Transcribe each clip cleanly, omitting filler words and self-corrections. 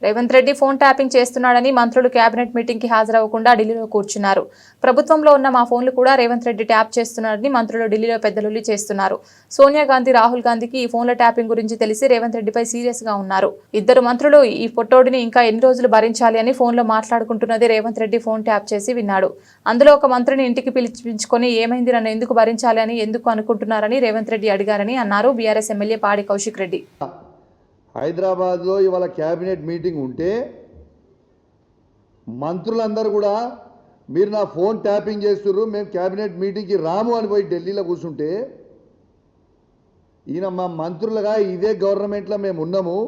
Revanth Reddy phone tapping చేస్తున్నాడని మంత్రులు cabinet meeting కి హాజరవ్వకుండా ఢిల్లీలో కూర్చున్నారు. ప్రభుత్వంలో ఉన్న మా ఫోన్లు కూడా రేవంత్ రెడ్డి ట్యాప్ చేస్తున్నాడని మంత్రులు ఢిల్లీలో పెద్దలుల్లి చేస్తున్నారు. సోనియా గాంధీ, రాహుల్ గాంధీకి ఈ ఫోన్ల ట్యాపింగ్ గురించి తెలిసి రేవంత్ రెడ్డిపై సీరియస్ గా ఉన్నారు. ఇద్దరు మంత్రులు ఈ ఫోటోడిని ఇంకా ఎన్ని రోజులు భరించాలి అని ఫోన్లో మాట్లాడుకుంటున్నది రేవంత్ రెడ్డి ఫోన్ ట్యాప్ చేసి విన్నాడు. అందులో ఒక మంత్రిని ఇంటికి పిలిపించుకొని ఏమైంది, నన్ను ఎందుకు భరించాలి అని ఎందుకు అనుకుంటున్నారని రేవంత్ రెడ్డి అడిగారని అన్నారు బీఆర్ఎస్ ఎమ్మెల్యే పాడి కౌశిక్ రెడ్డి. హైదరాబాద్లో ఇవాళ క్యాబినెట్ మీటింగ్ ఉంటే మంత్రులందరూ కూడా మీరు నా ఫోన్ ట్యాపింగ్ చేస్తుర్రు, మేము క్యాబినెట్ మీటింగ్కి రాము అని పోయి ఢిల్లీలో కూర్చుంటే ఈయన మా మంత్రులుగా ఇదే గవర్నమెంట్లో మేము ఉన్నాము,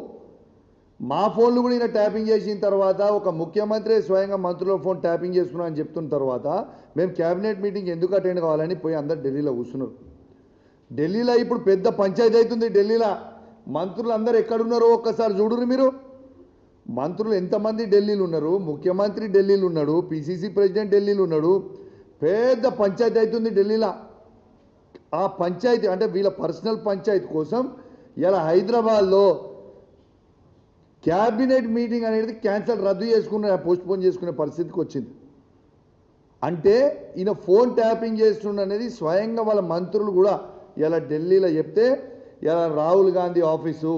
మా ఫోన్లు కూడా ఈయన ట్యాపింగ్ చేసిన తర్వాత ఒక ముఖ్యమంత్రి స్వయంగా మంత్రుల ఫోన్ ట్యాపింగ్ చేస్తున్నా అని చెప్తున్న తర్వాత మేము క్యాబినెట్ మీటింగ్ ఎందుకు అటెండ్ కావాలని పోయి అందరు ఢిల్లీలో కూర్చున్నారు. ఢిల్లీలో ఇప్పుడు పెద్ద పంచాయతీ అవుతుంది. ఢిల్లీలో మంత్రులు అందరూ ఎక్కడున్నారో ఒక్కసారి చూడురు మీరు. మంత్రులు ఎంతమంది ఢిల్లీలో ఉన్నారు, ముఖ్యమంత్రి ఢిల్లీలో ఉన్నాడు, పిసిసి ప్రెసిడెంట్ ఢిల్లీలో ఉన్నాడు, పెద్ద పంచాయతీ అవుతుంది ఢిల్లీలో. ఆ పంచాయతీ అంటే వీళ్ళ పర్సనల్ పంచాయతీ కోసం ఇలా హైదరాబాద్లో క్యాబినెట్ మీటింగ్ అనేది క్యాన్సల్ రద్దు చేసుకునే పోస్ట్పోన్ చేసుకునే పరిస్థితికి వచ్చింది. అంటే ఈయన ఫోన్ ట్యాపింగ్ చేస్తుండ అనేది స్వయంగా వాళ్ళ మంత్రులు కూడా ఇలా ఢిల్లీలో చెప్తే ఇలా రాహుల్ గాంధీ ఆఫీసు,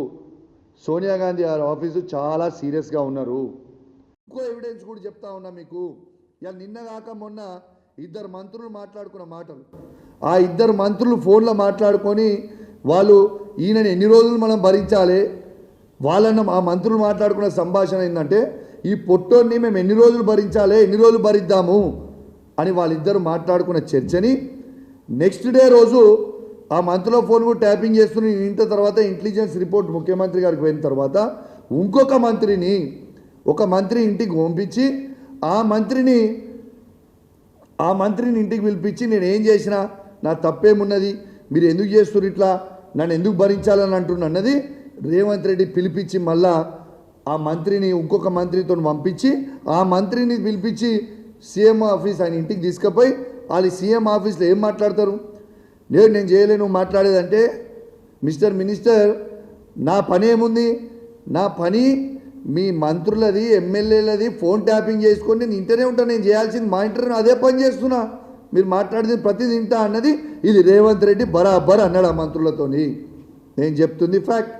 సోనియా గాంధీ ఆఫీసు చాలా సీరియస్గా ఉన్నారు. ఇంకో ఎవిడెన్స్ కూడా చెప్తా ఉన్నా మీకు. ఇలా నిన్న కాక మొన్న ఇద్దరు మంత్రులు మాట్లాడుకున్న మాటలు, ఆ ఇద్దరు మంత్రులు ఫోన్లో మాట్లాడుకొని వాళ్ళు ఈయనని ఎన్ని రోజులు మనం భరించాలి, వాళ్ళన్న ఆ మంత్రులు మాట్లాడుకున్న సంభాషణ ఏంటంటే ఈ పొట్టోని మేము ఎన్ని రోజులు భరించాలి, ఎన్ని రోజులు భరిద్దాము అని వాళ్ళిద్దరు మాట్లాడుకున్న చర్చని నెక్స్ట్ డే రోజు ఆ మంత్రుల ఫోన్ కూడా ట్యాపింగ్ చేస్తున్న ఇంత తర్వాత ఇంటెలిజెన్స్ రిపోర్ట్ ముఖ్యమంత్రి గారికి పోయిన తర్వాత ఇంకొక మంత్రిని ఒక మంత్రి ఇంటికి పంపించి ఆ మంత్రిని ఇంటికి పిలిపించి నేను ఏం చేసినా నా తప్పేమున్నది, మీరు ఎందుకు చేస్తున్నారు, ఇట్లా నన్ను ఎందుకు భరించాలని అంటున్నా అన్నది రేవంత్ రెడ్డి పిలిపించి మళ్ళా ఆ మంత్రిని ఇంకొక మంత్రితో పంపించి ఆ మంత్రిని పిలిపించి సీఎం ఆఫీస్ ఆయన ఇంటికి తీసుకుపోయి వాళ్ళు సీఎం ఆఫీస్లో ఏం మాట్లాడతారు, నేను చేయలేను మాట్లాడేదంటే మిస్టర్ మినిస్టర్ నా పని ఏముంది, నా పని మీ మంత్రులది ఎమ్మెల్యేలది ఫోన్ ట్యాపింగ్ చేసుకొని నేను ఇంటనే ఉంటాను, నేను చేయాల్సింది మా ఇంటర్వ్యూ అదే పని చేస్తున్నా, మీరు మాట్లాడేది ప్రతిదీ వింటా అన్నది ఇది రేవంత్ రెడ్డి బరాబర్ అన్నాడు ఆ మంత్రులతోని. నేను చెప్తుంది ఫ్యాక్ట్.